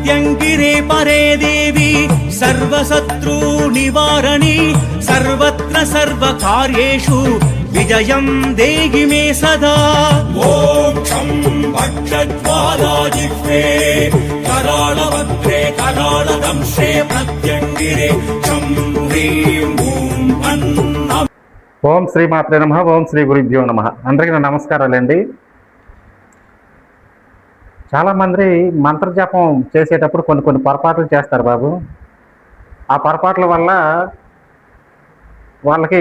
प्रत्यङ्गिरे परे देवी सर्वशत्रु निवारणी सर्वत्र सर्वकार्येषु विजयं देहि मे सदा। ॐ शं भक्षज्वालाजिह्वे कराळभद्रे कराळदंशे प्रत्यङ्गिरे शं ह्रीं ॐ अन्नम्। ఓం శ్రీ మాత్రే నమః. ఓం శ్రీ గురుభ్యో నమః. అందరికీ నా నమస్కారాలండి. చాలామంది మంత్రజపం చేసేటప్పుడు కొన్ని పొరపాట్లు చేస్తారు బాబు. ఆ పొరపాట్ల వల్ల వాళ్ళకి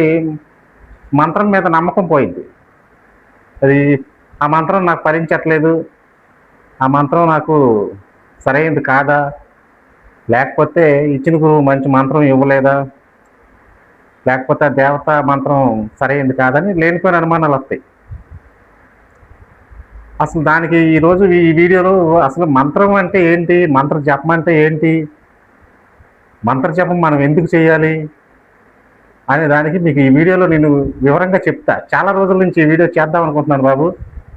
మంత్రం మీద నమ్మకం పోయింది. అది ఆ మంత్రం నాకు ఫలించట్లేదు, ఆ మంత్రం నాకు సరైనది కాదా, లేకపోతే ఇచ్చిన గురువు మంచి మంత్రం ఇవ్వలేదా, లేకపోతే దేవతా మంత్రం సరైనది కాదని లేనిపోయిన అనుమానాలు వస్తాయి. అసలు దానికి ఈరోజు ఈ వీడియోలో అసలు మంత్రం అంటే ఏంటి, మంత్ర జపం అంటే ఏంటి, మంత్ర జపం మనం ఎందుకు చేయాలి అనే దానికి మీకు ఈ వీడియోలో నేను వివరంగా చెప్తా. చాలా రోజుల నుంచి ఈ వీడియో చేద్దాం అనుకుంటున్నాను బాబు,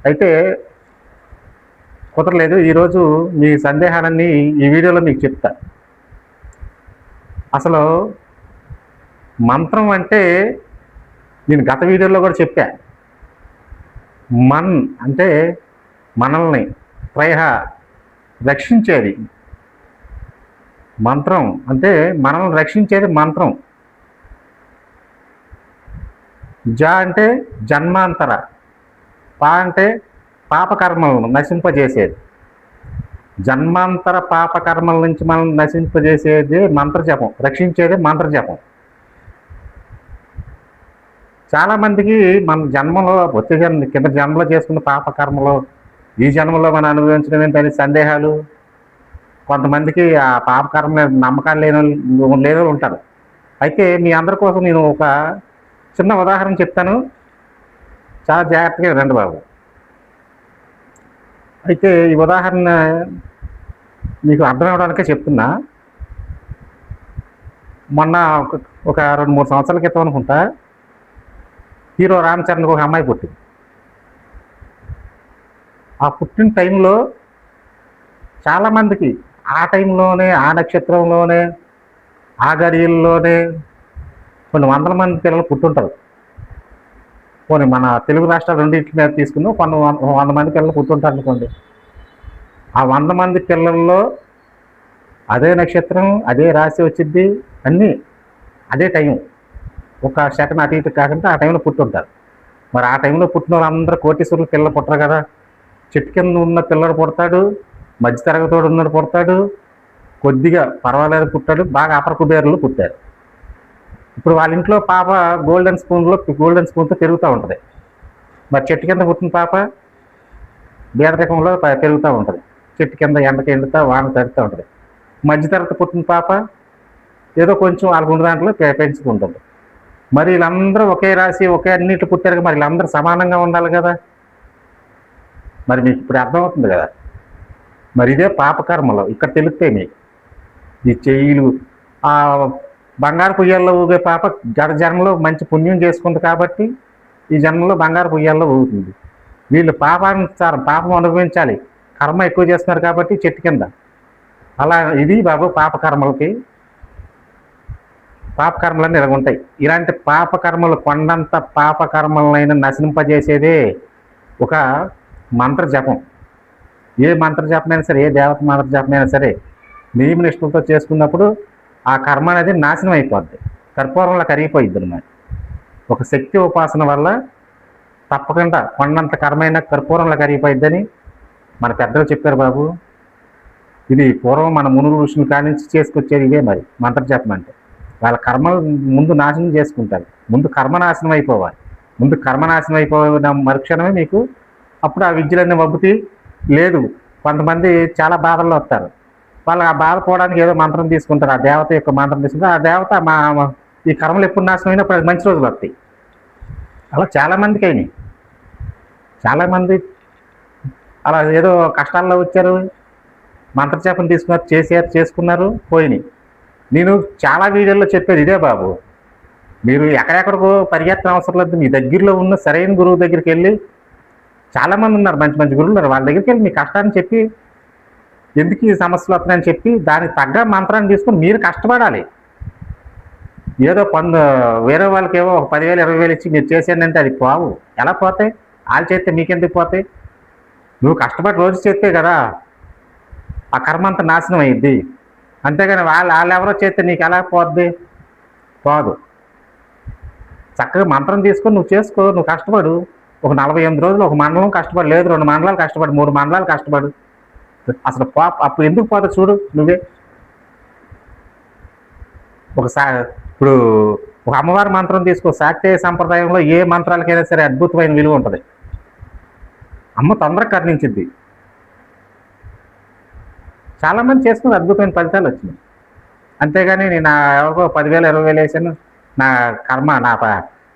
అయితే కుదరలేదు. ఈరోజు మీ సందేహాలన్నీ ఈ వీడియోలో మీకు చెప్తా. అసలు మంత్రం అంటే నేను గత వీడియోలో కూడా చెప్పా. మన్ అంటే మనల్ని రక్షించేది. మంత్రం అంటే మనల్ని రక్షించేది మంత్రం. జ అంటే జన్మాంతర, పా అంటే పాపకర్మలను నశింపజేసేది. జన్మాంతర పాపకర్మల నుంచి మనం నశింపజేసేది మంత్రజపం, రక్షించేది మంత్రజపం. చాలామందికి మన జన్మలో వచ్చే కింద జన్మలో చేసుకున్న పాపకర్మలో ఈ జన్మలో మనం అనుభవించడం ఏంటనే సందేహాలు. కొంతమందికి ఆ పాపకర్మ మీద నమ్మకాలు లేని ఉంటారు. అయితే మీ అందరి కోసం నేను ఒక చిన్న ఉదాహరణ చెప్తాను, చాలా జాగ్రత్తగా రండి బాబు. అయితే ఈ ఉదాహరణ మీకు అర్థం అవడానికే చెప్తున్నా. మొన్న ఒక 2-3 సంవత్సరాల క్రితం అనుకుంటా, హీరో రామ్ చరణ్కి ఒక అమ్మాయి పుట్టింది. ఆ పుట్టిన టైంలో చాలామందికి ఆ టైంలోనే, ఆ నక్షత్రంలోనే, ఆ గడియల్లోనే కొన్ని వందల మంది పిల్లలు పుట్టుంటారు. కొన్ని మన తెలుగు రాష్ట్రాలు రెండింటి మీద తీసుకుని 100 మంది పిల్లలు పుట్టుంటారు అనుకోండి. ఆ 100 మంది పిల్లల్లో అదే నక్షత్రం, అదే రాశి వచ్చింది, అన్నీ అదే టైం, ఒక సెకండ్ అటు ఇటు కాకుండా ఆ టైంలో పుట్టుంటారు. మరి ఆ టైంలో పుట్టిన వాళ్ళందరూ కోటీశ్వరులు పిల్లలు పుట్టరు కదా. చెట్టు కింద ఉన్న పిల్లడు పుడతాడు, మధ్య తరగతోడు ఉన్నాడు పుడతాడు, కొద్దిగా పర్వాలేదు పుట్టాడు, బాగా అపర కుబేరులు పుట్టారు. ఇప్పుడు వాళ్ళ ఇంట్లో పాప గోల్డెన్ స్పూన్తో పెరుగుతూ ఉంటుంది. మరి చెట్టు కింద పుట్టిన పాప బేదరికంలో పెరుగుతూ ఉంటుంది. చెట్టు కింద ఎండకి ఎండుతా వాన తడుతూ ఉంటుంది. మధ్య తరగతి పుట్టిన పాప ఏదో కొంచెం వాళ్ళకున్న దాంట్లో పెంచుకుంటుంది. మరి వీళ్ళందరూ ఒకే రాశి, ఒకే అన్నింటి పుట్టారు. మరి వీళ్ళందరూ సమానంగా ఉండాలి కదా. మరి మీకు ఇప్పుడు అర్థమవుతుంది కదా. మరి ఇదే పాపకర్మలో ఇక్కడ తెలుస్తాయి మీకు. ఈ చెయ్యిలు, ఆ బంగారు పుయ్యాల్లో ఊగే పాప గత జన్మలో మంచి పుణ్యం చేసుకుంది కాబట్టి ఈ జన్మలో బంగారు పుయ్యాల్లో ఊగుతుంది. వీళ్ళు పాపం అనుభవించాలి, కర్మ ఎక్కువ చేస్తున్నారు కాబట్టి చెట్టు కింద. అలా ఇది బాబు పాపకర్మలన్నీ ఇలా ఉంటాయి. ఇలాంటి పాపకర్మలు, కొండంత పాపకర్మలైనా నశింపజేసేదే ఒక మంత్రజపం. ఏ మంత్రజపమైనా సరే, ఏ దేవత మంత్రజపమైనా సరే నియమనిష్టలతో చేసుకున్నప్పుడు ఆ కర్మ అనేది నాశనం అయిపోద్ది, కర్పూరంలో కరిగిపోయిద్ది అన్నమాట. ఒక శక్తి ఉపాసన వల్ల తప్పకుండా కొండంత కర్మైనా కర్పూరంలో కరిగిపోయిద్దని మన పెద్దలు చెప్పారు బాబు. ఇది పూర్వం మన మునులు ఋషులు కానించి చేసుకొచ్చేది ఇదే. మరి మంత్రజపం అంటే వాళ్ళ కర్మలు ముందు నాశనం చేసుకుంటారు. ముందు కర్మనాశనం అయిపోవాలి. ముందు కర్మనాశనం అయిపోయిన మరుక్షణమే మీకు అప్పుడు ఆ విద్యలన్నీ వబ్బుతి లేదు. కొంతమంది చాలా బాధల్లో వస్తారు. వాళ్ళు ఆ బాధ పోవడానికి ఏదో మంత్రం తీసుకుంటారు, ఆ దేవత యొక్క మంత్రం తీసుకుంటారు. ఆ దేవత ఈ కర్మలు ఎప్పుడు నాశనం అయినప్పుడు అది మంచి రోజులు వస్తాయి. అలా చాలామందికి అయినాయి. చాలామంది అలా ఏదో కష్టాల్లో వచ్చారు, మంత్రజపం తీసుకున్నారు, చేసుకున్నారు, పోయినాయి. నేను చాలా వీడియోల్లో చెప్పేది ఇదే బాబు. మీరు ఎక్కడెక్కడికో పరిగెత్తడం అవసరం లేదు. మీ దగ్గరలో ఉన్న సరైన గురువు దగ్గరికి వెళ్ళి, చాలామంది ఉన్నారు, మంచి మంచి గురువులు ఉన్నారు, వాళ్ళ దగ్గరికి వెళ్ళి మీ కష్టాన్ని చెప్పి ఎందుకు ఈ సమస్యలు వస్తున్నాయని చెప్పి దానికి తగ్గ మంత్రాన్ని తీసుకుని మీరు కష్టపడాలి. ఏదో వేరే వాళ్ళకి ఏవో ఒక 10,000 20,000 ఇచ్చి మీరు చేసేయండి అది పోవు. ఎలా పోతాయి? వాళ్ళు చేస్తే మీకెందుకు పోతాయి? నువ్వు కష్టపడి రోజు చేస్తే కదా ఆ కర్మ అంతా నాశనం అయ్యిద్ది. అంతేగాని వాళ్ళు ఎవరో చేస్తే నీకు ఎలా పోద్ది? పోదు. చక్కగా మంత్రం తీసుకొని నువ్వు చేసుకో, నువ్వు కష్టపడు. ఒక 48 రోజులు ఒక మండలం కష్టపడు, లేదు 2 మండలాలు కష్టపడు, 3 మండలాలు కష్టపడు. అసలు అప్పుడు ఎందుకు పోతా చూడు నువ్వే. ఇప్పుడు ఒక అమ్మవారి మంత్రం తీసుకో, శాక్తేయ సంప్రదాయంలో ఏ మంత్రాలకైనా సరే అద్భుతమైన విలువ ఉంటుంది. అమ్మ తొందరగా కరుణించింది. చాలామంది చేసుకుని అద్భుతమైన ఫలితాలు వచ్చినాయి. అంతేగాని నేను ఎవరికో 10,000 20,000 వేసాను, నా కర్మ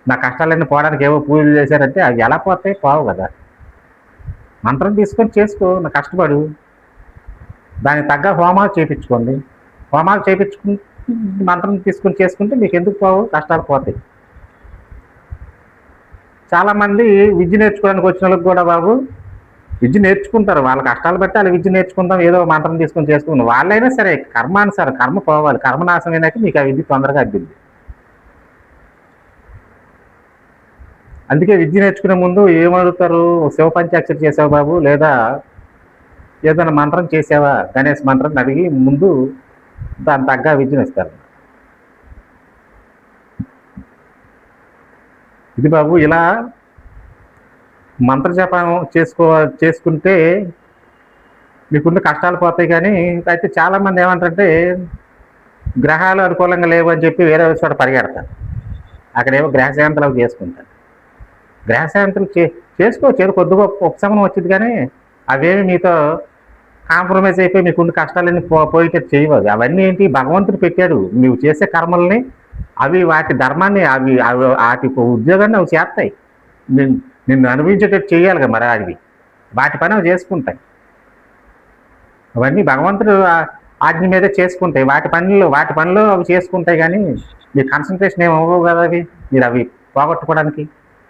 నా కష్టాలన్నీ పోవడానికి ఏవో పూజలు చేశారంటే అవి ఎలా పోతాయి? పోవు కదా. మంత్రం తీసుకొని చేసుకో, నా కష్టపడు. దానికి తగ్గ హోమాలు చేయించుకోండి. హోమాలు చేయించుకుని మంత్రం తీసుకొని చేసుకుంటే మీకు ఎందుకు పోవు? కష్టాలు పోతాయి. చాలామంది విద్య నేర్చుకోవడానికి వచ్చిన వాళ్ళకి కూడా బాబు విద్య నేర్చుకుంటారు, వాళ్ళ కష్టాలు బట్టి వాళ్ళు విద్య నేర్చుకుంటాం, ఏదో మంత్రం తీసుకొని చేసుకుంటాం. వాళ్ళైనా సరే కర్మానుసారం కర్మ పోవాలి. కర్మనాశనం అయినాక మీకు ఆ విద్య తొందరగా అబ్బింది. అందుకే విద్య నేర్చుకునే ముందు ఏమడుగుతారు? శివ పంచాక్షరి చేసావా బాబు, లేదా ఏదైనా మంత్రం చేసావా, గణేష్ మంత్రం అడిగి ముందు దాని తగ్గ విద్యను ఇస్తారు. ఇది బాబు ఇలా మంత్ర జపం చేసుకుంటే మీకున్న కష్టాలు పోతాయి. కానీ అయితే చాలామంది ఏమంటారంటే గ్రహాలు అనుకూలంగా లేవు అని చెప్పి వేరే చోట పరిగెడతారు. అక్కడేమో గ్రహశాంతులు చేసుకుంటారు. గ్రహశాంతులు చేసుకోవచ్చు, ఏదో కొద్దిగా ఉపశమనం వచ్చింది. కానీ అవేమి మీతో కాంప్రమైజ్ అయిపోయి మీకున్న కష్టాలన్నీ పోయేటట్టు చేయవు. అవన్నీ ఏంటి? భగవంతుడు పెట్టాడు. నువ్వు చేసే కర్మల్ని అవి వాటి ధర్మాన్ని అవి వాటి ఉద్యోగాన్ని అవి చేస్తాయి. నిన్ను అనుభవించేటట్టు చేయాలి కదా. మరి అవి వాటి పని అవి చేసుకుంటాయి. అవన్నీ భగవంతుడు ఆజ్ఞ మీదే చేసుకుంటాయి. వాటి పనిలో అవి చేసుకుంటాయి. కానీ మీ కాన్సన్ట్రేషన్ ఏమి అవ్వవు కదా అవి. మీరు అవి పోగొట్టుకోవడానికి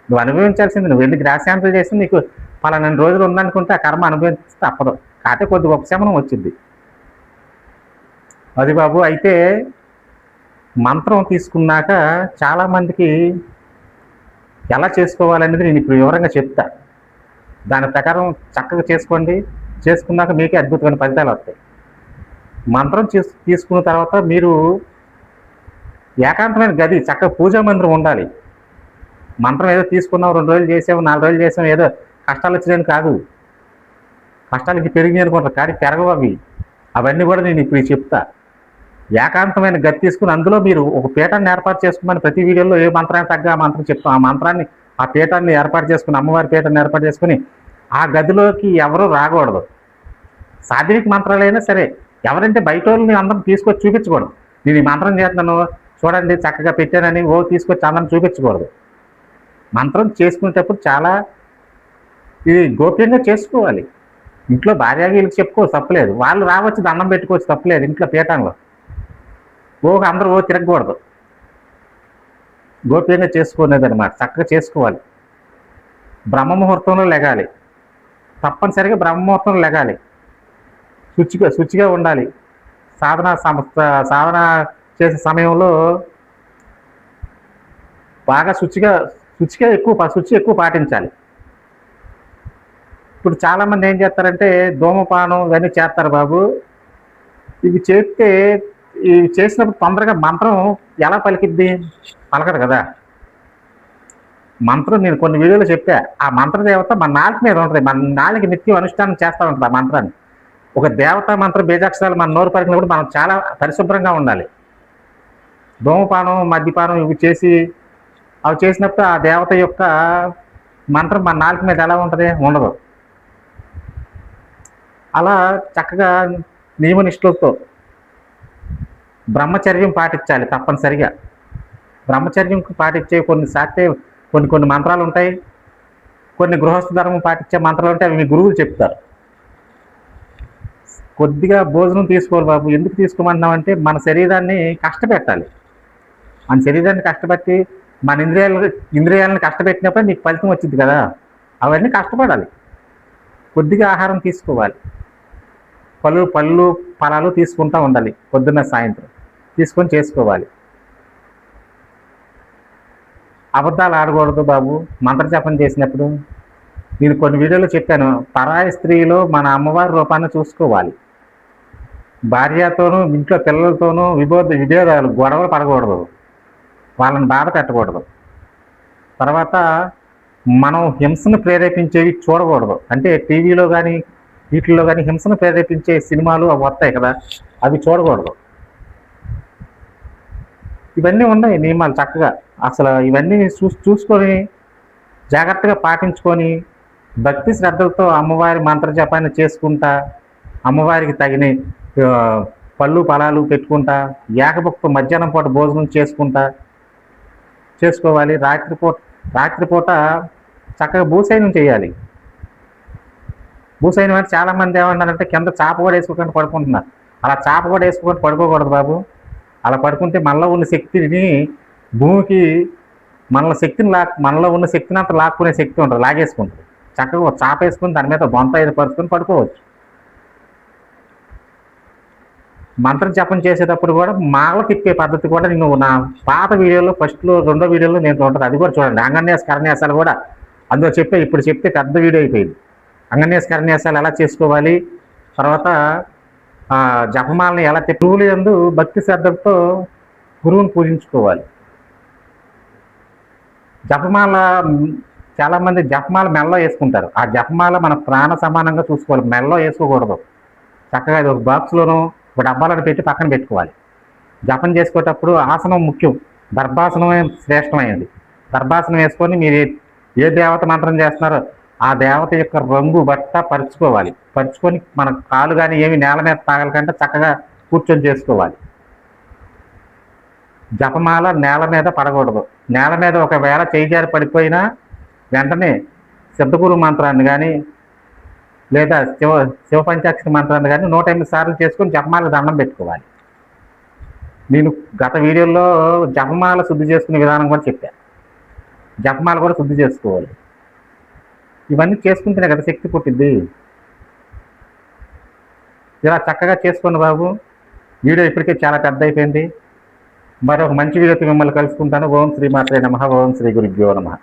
నువ్వు అనుభవించాల్సింది. నువ్వు వెళ్ళి గ్రాశాంతులు చేసి నీకు పలానా రోజులు ఉందనుకుంటే ఆ కర్మ అనుభవిస్తే తప్పదు. కాకపోతే కొద్దిగా ఉపశమనం వచ్చింది. అది బాబు. అయితే మంత్రం తీసుకున్నాక చాలామందికి ఎలా చేసుకోవాలనేది నేను ఇప్పుడు వివరంగా చెప్తా. దాని ప్రకారం చక్కగా చేసుకోండి. చేసుకున్నాక మీకే అద్భుతమైన ఫలితాలు వస్తాయి. మంత్రం తీసుకున్న తర్వాత మీరు ఏకాంతమైన గది, చక్కగా పూజా మందిరం ఉండాలి. మంత్రం ఏదో తీసుకున్నావు, 2 రోజులు చేసావు, 4 రోజులు చేసావు, ఏదో కష్టాలు వచ్చినాయని కాదు. కష్టాలకి పెరిగినాయి అనుకుంటారు, కానీ పెరగవు అవి. అవన్నీ కూడా నేను ఇప్పుడు చెప్తా. ఏకాంతమైన గది తీసుకుని అందులో మీరు ఒక పీఠాన్ని ఏర్పాటు చేసుకోమని ప్రతి వీడియోలో ఏ మంత్రాన్ని తగ్గ ఆ మంత్రం చెప్తాం. ఆ మంత్రాన్ని ఆ పీఠాన్ని ఏర్పాటు చేసుకుని, అమ్మవారి పీఠాన్ని ఏర్పాటు చేసుకుని ఆ గదిలోకి ఎవరు రాకూడదు. సాధ్విక మంత్రాలైనా సరే ఎవరంటే బయట వాళ్ళని అందరం తీసుకొచ్చి చూపించకూడదు. నేను ఈ మంత్రం చేస్తున్నాను చూడండి చక్కగా పెట్టానని తీసుకొచ్చి అందరం చూపించకూడదు. మంత్రం చేసుకునేటప్పుడు చాలా ఇది గోప్యంగా చేసుకోవాలి. ఇంట్లో భార్యాగీలకు చెప్పుకోవచ్చు, తప్పలేదు. వాళ్ళు రావచ్చు, దండం పెట్టుకోవచ్చు, తప్పలేదు. ఇంట్లో పీఠంలో అందరూ తిరగకూడదు. గోప్యంగా చేసుకునేది అనమాట. చక్కగా చేసుకోవాలి. బ్రహ్మ ముహూర్తంలో లెగాలి. తప్పనిసరిగా బ్రహ్మ ముహూర్తంలో లెగాలి. శుచిగా ఉండాలి. సాధన చేసే సమయంలో బాగా శుచి ఎక్కువ పాటించాలి. ఇప్పుడు చాలామంది ఏం చేస్తారంటే ధూమపానం ఇవన్నీ చేస్తారు బాబు. ఇవి చేసినప్పుడు తొందరగా మంత్రం ఎలా పలికిద్ది? పలకదు కదా. మంత్రం నేను కొన్ని వీడియోలో చెప్పా. ఆ మంత్ర దేవత మన నాలుక మీద ఉంటుంది. మన నాలుక నిత్యం అనుష్ఠానం చేస్తూ ఉంటుంది ఆ మంత్రాన్ని. ఒక దేవతా మంత్ర బీజాక్షరాలు మన నోరు పలికినప్పుడు మనం చాలా పరిశుభ్రంగా ఉండాలి. ధూమపానం, మద్యపానం ఇవి చేసినప్పుడు ఆ దేవత యొక్క మంత్రం మన నాలుక మీద ఎలా ఉంటుంది? ఉండదు. అలా చక్కగా నియమనిష్టలతో బ్రహ్మచర్యం పాటించాలి తప్పనిసరిగా. బ్రహ్మచర్యం పాటించే కొన్ని మంత్రాలు ఉంటాయి. కొన్ని గృహస్థ ధర్మం పాటించే మంత్రాలు ఉంటాయి. అవి మీ గురువులు చెప్తారు. కొద్దిగా భోజనం తీసుకోవాలి బాబు. ఎందుకు తీసుకోమంటున్నామంటే మన శరీరాన్ని కష్టపెట్టాలి. మన శరీరాన్ని కష్టపెట్టి మన ఇంద్రియాలను కష్టపెట్టినప్పుడు నీకు ఫలితం వచ్చింది కదా. అవన్నీ కష్టపడాలి. కొద్దిగా ఆహారం తీసుకోవాలి. పళ్ళు ఫలాలు తీసుకుంటూ ఉండాలి, పొద్దున్న సాయంత్రం తీసుకొని చేసుకోవాలి. అబద్ధాలు ఆడకూడదు బాబు మంత్రజపం చేసినప్పుడు. నేను కొన్ని వీడియోలో చెప్పాను, పరాయి స్త్రీలో మన అమ్మవారి రూపాన్ని చూసుకోవాలి. భార్యతోనూ ఇంట్లో పిల్లలతోనూ విభేదాలు గొడవలు పడకూడదు, వాళ్ళని బాధ పెట్టకూడదు. తర్వాత మనం హింసను ప్రేరేపించేవి చూడకూడదు. అంటే టీవీలో కానీ వీటిల్లో కానీ హింసను ప్రేరేపించే సినిమాలు అవి వస్తాయి కదా, అవి చూడకూడదు. ఇవన్నీ ఉన్నాయి నియమాలు చక్కగా. అసలు ఇవన్నీ చూసుకొని జాగ్రత్తగా పాటించుకొని భక్తి శ్రద్ధలతో అమ్మవారి మంత్రజపాన్ని చేసుకుంటా, అమ్మవారికి తగిన పళ్ళు ఫలాలు పెట్టుకుంటా, ఏకభక్త మధ్యాహ్నం పూట భోజనం చేసుకోవాలి. రాత్రిపూట చక్కగా భూసైనం చేయాలి. భూసైనం అంటే చాలామంది ఏమన్నారంటే కింద చాప కూడా వేసుకోకుండా పడుకుంటున్నారు. అలా చాప కూడా వేసుకోకుండా పడుకోకూడదు బాబు. అలా పడుకుంటే మనలో ఉన్న శక్తిని భూమికి మనలో ఉన్న శక్తిని అంతా లాక్కునే శక్తి ఉంటుంది, లాగేసుకుంటుంది. చక్కగా ఒక చాప వేసుకుని దాని మీద బొంత ఐదు పరుచుకొని పడుకోవచ్చు. మంత్రం జపం చేసేటప్పుడు కూడా మాల తిప్పే పద్ధతి కూడా నేను నా పాత వీడియోలో ఫస్ట్లో 2వ వీడియోలో నేను ఉంటుంది, అది కూడా చూడండి. అంగన్యాస కరన్యాసాలు కూడా అందులో ఇప్పుడు చెప్తే పెద్ద వీడియో అయిపోయింది. అంగన్యాస కరన్యాసాలు ఎలా చేసుకోవాలి, తర్వాత జపమాలని ఎలా గురువులు యందు భక్తి శ్రద్ధలతో గురువుని పూజించుకోవాలి. జపమాల చాలామంది జపమాల మెల్లో వేసుకుంటారు. ఆ జపమాల మన ప్రాణ సమానంగా చూసుకోవాలి, మెల్లో వేసుకోకూడదు. చక్కగా ఇది ఒక బాక్స్లోనూ ఒక డబ్బాలను పెట్టి పక్కన పెట్టుకోవాలి. జపం చేసుకునేటప్పుడు ఆసనం ముఖ్యం, దర్భాసనమే శ్రేష్టమైనది. దర్భాసనం వేసుకొని మీరు ఏ దేవత మంత్రం చేస్తున్నారో ఆ దేవత యొక్క రంగు బట్ట పరుచుకొని మన కాలు కానీ ఏమి నేల మీద తాగలకంటే చక్కగా కూర్చొని చేసుకోవాలి. జపమాల నేల మీద పడకూడదు. నేల మీద ఒకవేళ చేయి పడిపోయినా వెంటనే సిద్ధగురు మంత్రాన్ని కానీ లేదా శివ పంచాక్షరి మంత్రాన్ని కానీ 108 సార్లు చేసుకొని జపమాల దండం పెట్టుకోవాలి. నేను గత వీడియోలో జపమాల శుద్ధి చేసుకునే విధానం కూడా చెప్పాను. జపమాల కూడా శుద్ధి చేసుకోవాలి. ఇవన్నీ చేసుకుంటేనే కదా శక్తి పుట్టింది. ఇలా చక్కగా చేసుకోండి బాబు. వీడియో ఇప్పటికే చాలా పెద్ద అయిపోయింది. మరొక మంచి వీడియోతో మిమ్మల్ని కలుసుకుంటాను. ఓం శ్రీ మాత్రే నమః. ఓం శ్రీ గురుభ్యో నమః.